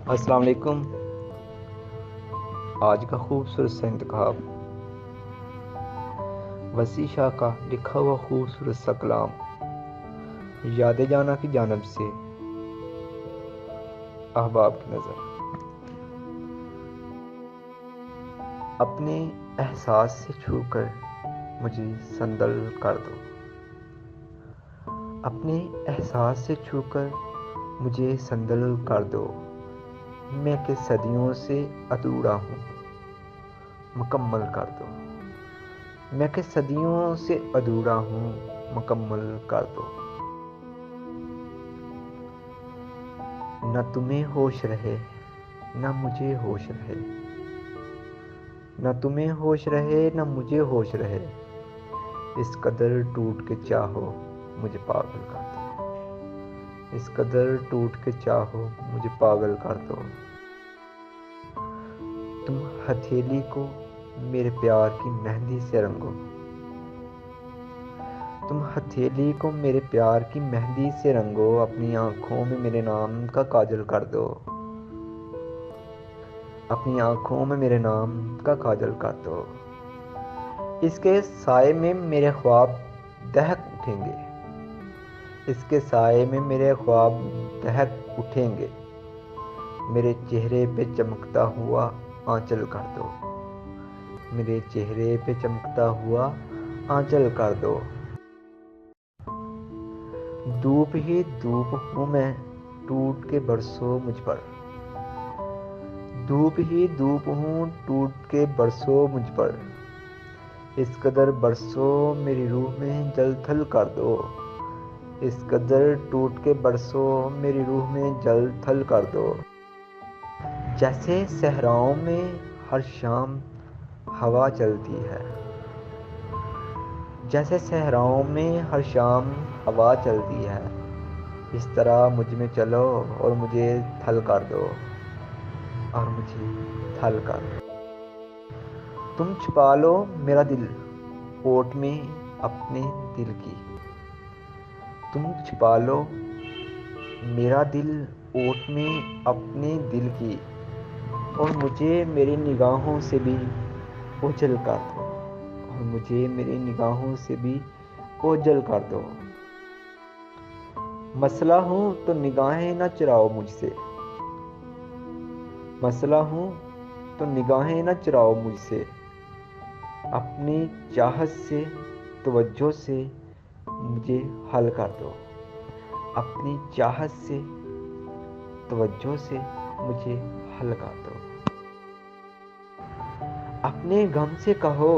अस्सलाम वालेकुम। आज का खूबसूरत सा इंतखाब, वसी शाह का लिखा हुआ खूबसूरत सा कलाम, याद जाना की जानब से अहबाब की नज़र। अपने एहसास से छूकर मुझे संदल कर दो, अपने एहसास से छूकर मुझे संदल कर दो। मैं के सदियों से अधूरा हूँ, मुकम्मल कर दो। मैं के सदियों से अधूरा हूँ, मुकम्मल कर दो। न तुम्हें होश रहे न मुझे होश रहे, न तुम्हें होश रहे न मुझे होश रहे। इस कदर टूट के चाहो मुझे पागल कर दो, इस कदर टूट के चाहो मुझे पागल कर दो। तुम हथेली को मेरे प्यार की मेहंदी से रंगो, तुम हथेली को मेरे प्यार की मेहंदी से रंगो। अपनी आंखों में मेरे नाम का काजल कर दो, अपनी आंखों में मेरे नाम का काजल कर दो। इसके साए में मेरे ख्वाब दहक उठेंगे, इसके साए में मेरे ख्वाब दहक उठेंगे। मेरे चेहरे पे चमकता हुआ आंचल कर दो, मेरे चेहरे पे चमकता हुआ आंचल कर दो। धूप ही धूप हूँ मैं टूट के बरसों मुझ पर, धूप ही धूप हूँ टूट के बरसों मुझ पर। इस कदर बरसों मेरी रूह में जल थल कर दो, इस कदर टूट के बरसों मेरी रूह में जल थल कर दो। जैसे सहराओं में हर शाम हवा चलती है, जैसे सहराओं में हर शाम हवा चलती है। इस तरह मुझ में चलो और मुझे थल कर दो, और मुझे थल कर दो। तुम छुपा लो मेरा दिल ओट में अपने दिल की, तुम छुपा लो मेरा दिल ओट में अपने दिल की। और मुझे मेरी निगाहों से भी ओझल कर दो, और मुझे मेरी निगाहों से भी ओझल कर दो। मसला हूँ तो निगाहें न चुराओ मुझसे, मसला हूँ तो निगाहें न चुराओ मुझसे। अपनी चाहत से तवज्जो से मुझे हल कर दो, अपनी चाहत से तवज्जो से मुझे हल कर दो। अपने गम से कहो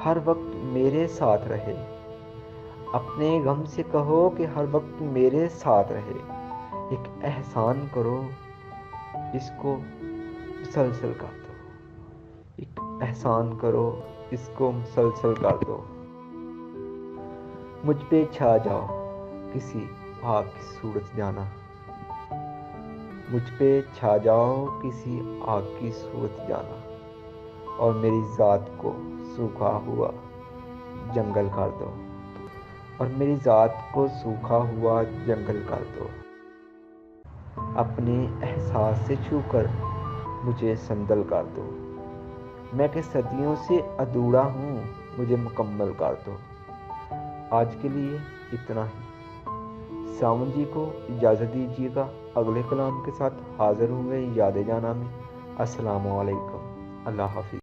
हर वक्त मेरे साथ रहे, अपने गम से कहो कि हर वक्त मेरे साथ रहे। एक एहसान करो इसको मुसलसल कर दो, एक एहसान करो इसको मुसलसल कर दो। मुझ पे छा जाओ किसी आग की सूरत जाना, मुझ पे छा जाओ किसी आग की सूरत जाना। और मेरी ज़ात को सूखा हुआ जंगल कर दो, और मेरी ज़ात को सूखा हुआ जंगल कर दो। अपने एहसास से छूकर मुझे संदल कर दो। मैं के सदियों से अधूरा हूँ, मुझे मुकम्मल कर दो। आज के लिए इतना ही। सावन जी को इजाज़त दीजिएगा, अगले कलाम के साथ हाज़िर होंगे याद जाना में। अस्सलामु अलैकुम, अल्लाह हाफिज़।